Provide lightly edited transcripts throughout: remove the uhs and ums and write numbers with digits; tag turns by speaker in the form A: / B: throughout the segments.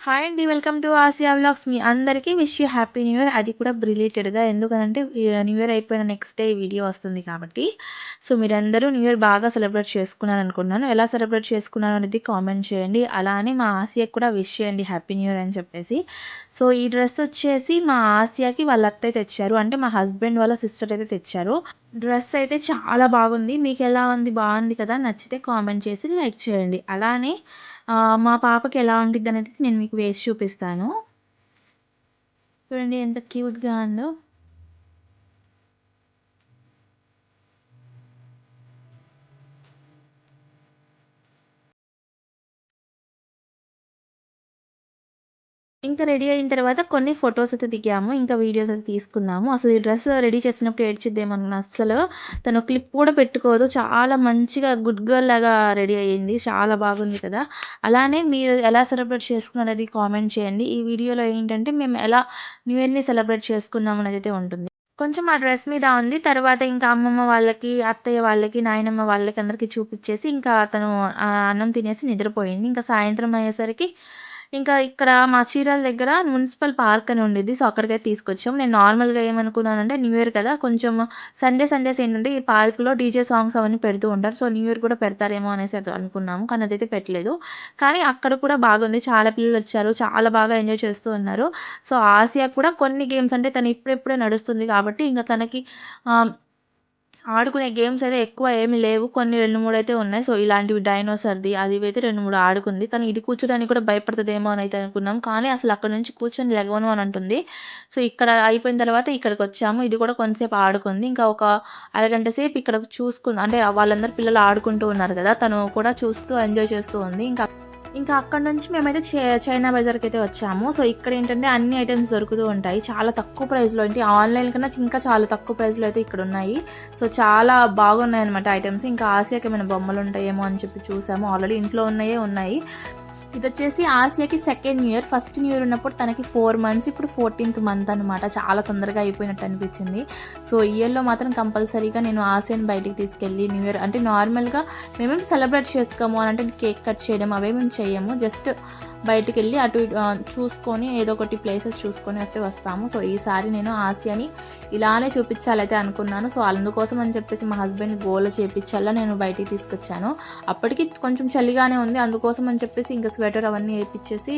A: Hi అండి. Welcome to Asia vlogs. మీ అందరికీ wish you happy new year. అది కూడా రిలేటెడ్‌గా ఎందుకనంటే న్యూ ఇయర్ అయిపోయిన నెక్స్ట్ డే ఈ వీడియో వస్తుంది కాబట్టి. సో, మీరందరూ న్యూ ఇయర్ బాగా సెలబ్రేట్ చేసుకున్నారనుకుంటున్నాను. ఎలా సెలబ్రేట్ చేసుకున్నారు అనేది కామెంట్ చేయండి. అలానే మా ఆసియాకి కూడా విష్ చేయండి హ్యాపీ న్యూ ఇయర్ అని చెప్పేసి. సో, ఈ డ్రెస్ వచ్చేసి మా ఆసియాకి వాళ్ళ అత్తయ్య తెచ్చారు. అంటే మా హస్బెండ్ వాళ్ళ సిస్టర్ అయితే తెచ్చారు. డ్రెస్ అయితే చాలా బాగుంది. మీకెలా ఉంది? బాగుంది కదా! నచ్చితే కామెంట్ చేసి లైక్ చేయండి. అలానే మా పాపకి ఎలా ఉండిద్దనేది నేను మీకు వేసి చూపిస్తాను. చూడండి ఎంత క్యూట్‌గా ఉందో. ఇంకా రెడీ అయిన తర్వాత కొన్ని ఫోటోస్ అయితే దిగాము. ఇంకా వీడియోస్ అయితే తీసుకున్నాము. అసలు ఈ డ్రెస్ రెడీ చేసినప్పుడు ఏడ్చిద్దేమనుకున్నా. అస్సలు తను క్లిప్ కూడా పెట్టుకోదు. చాలా మంచిగా గుడ్ గర్ల్ లాగా రెడీ అయ్యింది. చాలా బాగుంది కదా! అలానే మీరు ఎలా సెలబ్రేట్ చేసుకున్నారనేది కామెంట్ చేయండి. ఈ వీడియోలో ఏంటంటే మేము ఎలా న్యూ ఇయర్‌ని సెలబ్రేట్ చేసుకున్నాం అనేదైతే ఉంటుంది. కొంచెం ఆ డ్రెస్ మీద ఉంది. తర్వాత ఇంకా అమ్మమ్మ వాళ్ళకి, అత్తయ్య వాళ్ళకి, నాయనమ్మ వాళ్ళకి అందరికి చూపిచ్చేసి ఇంకా తను అన్నం తినేసి నిద్రపోయింది. ఇంకా సాయంత్రం అయ్యేసరికి ఇంకా ఇక్కడ మా చీరాల దగ్గర మున్సిపల్ పార్క్ అని ఉండిద్ది. సో, అక్కడికైతే తీసుకొచ్చాం. నేను నార్మల్‌గా ఏమనుకున్నానంటే న్యూ ఇయర్ కదా! కొంచెం సండేస్ ఏంటంటే ఈ పార్క్‌లో డీజే సాంగ్స్ అవన్నీ పెడుతూ ఉంటారు. సో, న్యూ ఇయర్ కూడా పెడతారేమో అనేసి అది అనుకున్నాము. కానీ అదైతే పెట్టలేదు. కానీ అక్కడ కూడా బాగుంది. చాలా పిల్లలొచ్చారు. చాలా బాగా ఎంజాయ్ చేస్తూ ఉన్నారు. సో, ఆసియా కూడా కొన్ని గేమ్స్ అంటే తను ఇప్పుడిప్పుడే నడుస్తుంది కాబట్టి ఇంక తనకి ఆహ్, ఆడుకునే గేమ్స్ అయితే ఎక్కువ ఏమి లేవు. కొన్ని 2, 3 అయితే ఉన్నాయి. సో, ఇలాంటివి డైనోసార్‌ది అది ఇవి అయితే 2, 3 ఆడుకుంది. కానీ ఇది కూర్చోడానికి కూడా భయపడతదేమో అని అయితే అనుకున్నాం. కానీ అసలు అక్కడి నుంచి కూర్చొని లెగవను అని అంటుంది. సో, ఇక్కడ అయిపోయిన తర్వాత ఇక్కడికొచ్చాము. ఇది కూడా కొంతసేపు ఆడుకుంది. ఇంకా ఒక అరగంట సేపు ఇక్కడ చూసుకుంది. అంటే వాళ్ళందరూ పిల్లలు ఆడుకుంటూ ఉన్నారు కదా! తను కూడా చూస్తూ ఎంజాయ్ చేస్తూ ఉంది. ఇంకా అక్కడి నుంచి మేమైతే చైనా బజార్‌కైతే వచ్చాము. సో, ఇక్కడేంటంటే అన్ని ఐటెమ్స్ దొరుకుతూ ఉంటాయి. చాలా తక్కువ ప్రైస్‌లో అంటే ఆన్‌లైన్ కన్నా ఇంకా చాలా తక్కువ ప్రైస్‌లో అయితే ఇక్కడున్నాయి. సో, చాలా బాగున్నాయన్నమాట ఐటెమ్స్. ఇంకా ఆసియాకి ఏమైనా బొమ్మలుంటాయేమో అని చెప్పి చూసాము. ఆల్రెడీ ఇంట్లో ఉన్నయే ఉన్నాయి. ఇదొచ్చేసి ఆసియాకి second new year. First new year ఉన్నప్పుడు తనకి 4 మంత్స్. ఇప్పుడు 14th మంత్ అనమాట. చాలా తొందరగా అయిపోయినట్టు అనిపించింది. సో, ఈ ఇయర్‌లో మాత్రం కంపల్సరీగా నేను ఆసియాని బయటికి తీసుకెళ్ళి న్యూ ఇయర్ అంటే నార్మల్‌గా మేమేం సెలబ్రేట్ చేసుకోము అని అంటే కేక్ కట్ చేయడం అవేం మేము చెయ్యము. జస్ట్ బయటికెళ్ళి అటు ఇటు చూసుకొని ఏదో ఒకటి ప్లేసెస్ చూసుకొని అయితే వస్తాము. సో, ఈసారి నేను ఆసియాని ఇలానే చూపించాలైతే అనుకున్నాను. సో, అందుకోసం అని చెప్పేసి మా హస్బెండ్‌ని గోల చేపిచ్చేలా నేను బయటికి తీసుకొచ్చాను. అప్పటికి కొంచెం చలిగానే ఉంది. అందుకోసం అని చెప్పేసి ఇంకా స్వెటర్ అవన్నీ ఏపిచ్చేసి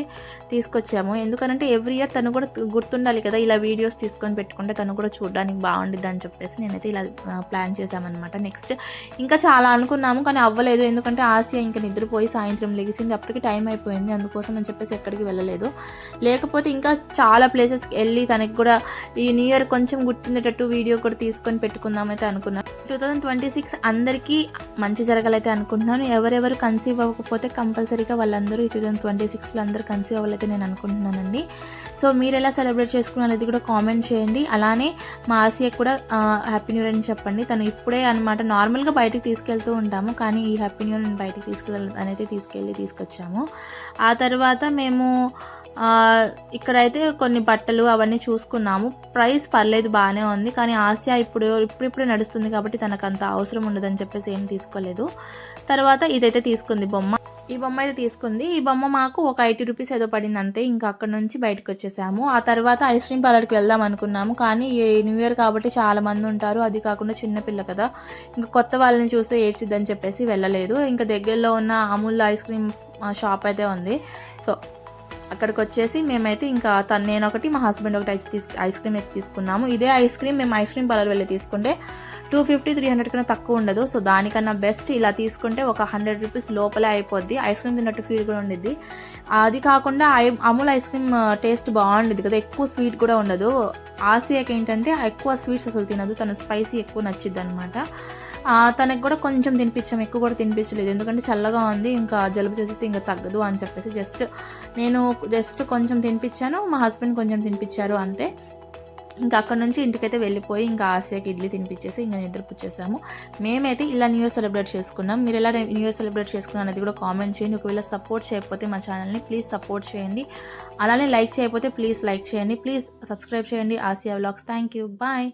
A: తీసుకొచ్చాము. ఎందుకనంటే ఎవ్రీ ఇయర్ తను కూడా గుర్తుండాలి కదా! ఇలా వీడియోస్ తీసుకొని పెట్టుకుంటే తను కూడా చూడడానికి బాగుండిద్దని చెప్పేసి నేనైతే ఇలా ప్లాన్ చేశామనమాట. నెక్స్ట్ ఇంకా చాలా అనుకున్నాము కానీ అవ్వలేదు. ఎందుకంటే ఆసియా ఇంకా నిద్రపోయి సాయంత్రం లెగిసింది. అప్పటికి టైం అయిపోయింది. అందుకోసం అని చెప్పేసి ఎక్కడికి వెళ్ళలేదు. లేకపోతే ఇంకా చాలా ప్లేసెస్‌కి వెళ్ళి తనకి కూడా ఈ న్యూ ఇయర్ కొంచెం గుర్తుండేటట్టు వీడియో కూడా తీసుకొని పెట్టుకుందామైతే అనుకున్నాను. 2026 అందరికీ మంచి జరగాలైతే అనుకుంటున్నాను. ఎవరెవరు కన్సీవ్ అవ్వకపోతే కంపల్సరీగా వాళ్ళందరూ 2026లో అందరూ కన్సీవ్ అవ్వాలైతే నేను అనుకుంటున్నానండి. సో, మీరెలా సెలబ్రేట్ చేసుకున్నారనేది కూడా కామెంట్ చేయండి. అలానే మా ఆసియాకి కూడా హ్యాపీ న్యూ ఇయర్ అని చెప్పండి. తను ఇప్పుడే అనమాట నార్మల్‌గా బయటికి తీసుకెళ్తూ ఉంటాము. కానీ ఈ హ్యాపీ న్యూ ఇయర్ బయటికి తీసుకెళ్ళి తీసుకొచ్చాము. ఆ తర్వాత మేము ఇక్కడైతే కొన్ని బట్టలు అవన్నీ చూసుకున్నాము. ప్రైస్ పర్లేదు బాగానే ఉంది. కానీ ఆసియా ఇప్పుడిప్పుడే నడుస్తుంది కాబట్టి తనకంత అవసరం ఉండదని చెప్పేసి ఏం తీసుకోలేదు. తర్వాత ఇదైతే తీసుకుంది బొమ్మ. ఈ బొమ్మ అయితే తీసుకుంది. ఈ బొమ్మ మాకు ఒక 80 రూపీస్ ఏదో పడింది అంతే. ఇంకా అక్కడ నుంచి బయటకొచ్చేసాము. ఆ తర్వాత ఐస్ క్రీమ్ పార్లర్‌కి వెళ్దాం అనుకున్నాము. కానీ ఈ న్యూ ఇయర్ కాబట్టి చాలా మంది ఉంటారు. అది కాకుండా చిన్న పిల్ల కదా! ఇంకా కొత్త వాళ్ళని చూస్తే ఏడ్చిద్దని చెప్పేసి వెళ్ళలేదు. ఇంకా దగ్గరలో ఉన్న అమూల్ ఐస్ క్రీమ్ షాప్ అయితే ఉంది. సో, అక్కడికొచ్చేసి మేమైతే ఇంకా నేనొకటి మా హస్బెండ్ ఒకటి ఐస్ క్రీమ్ అయితే తీసుకున్నాము. ఇదే ఐస్ క్రీమ్ మేము ఐస్ క్రీమ్ పార్లర్ వెళ్ళి తీసుకుంటే 250, 300 కన్నా తక్కువ ఉండదు. సో, దానికన్నా బెస్ట్ ఇలా తీసుకుంటే ఒక 100 రూపీస్ లోపలే అయిపోద్ది. ఐస్ క్రీమ్ తిన్నట్టు ఫీల్ కూడా ఉండిద్ది. అది కాకుండా అమూల్ ఐస్ క్రీమ్ టేస్ట్ బాగుండిద్ది కదా! ఎక్కువ స్వీట్ కూడా ఉండదు. ఆసియాకి ఏంటంటే ఎక్కువ స్వీట్స్ అసలు తినదు. తను స్పైసీ ఎక్కువ నచ్చిద్దనమాట. తనకి కూడా కొంచెం తినిపించాము. ఎక్కువ కూడా తినిపించలేదు. ఎందుకంటే చల్లగా ఉంది. ఇంకా జలుబు చేసేస్తే ఇంకా తగ్గదు అని చెప్పేసి నేను కొంచెం తినిపించాను. మా హస్బెండ్ కొంచెం తినిపించారు అంతే. ఇంకా అక్కడ నుంచి ఇంటికైతే వెళ్ళిపోయి ఇంకా ఆసియాకి ఇడ్లీ తినిపించేసి ఇంకా నిద్రపుచ్చేసాము. మేమైతే ఇలా న్యూ ఇయర్ సెలబ్రేట్ చేసుకున్నాం. మీరు ఎలా న్యూ ఇయర్ సెలబ్రేట్ చేసుకున్నారు అనేది కూడా కామెంట్ చేయండి. ఒకవేళ సపోర్ట్ చేయకపోతే మా ఛానల్ని ప్లీజ్ సపోర్ట్ చేయండి. అలానే లైక్ చేయకపోతే ప్లీజ్ లైక్ చేయండి. ప్లీజ్ సబ్స్క్రైబ్ చేయండి Asia vlogs. Thank you. Bye.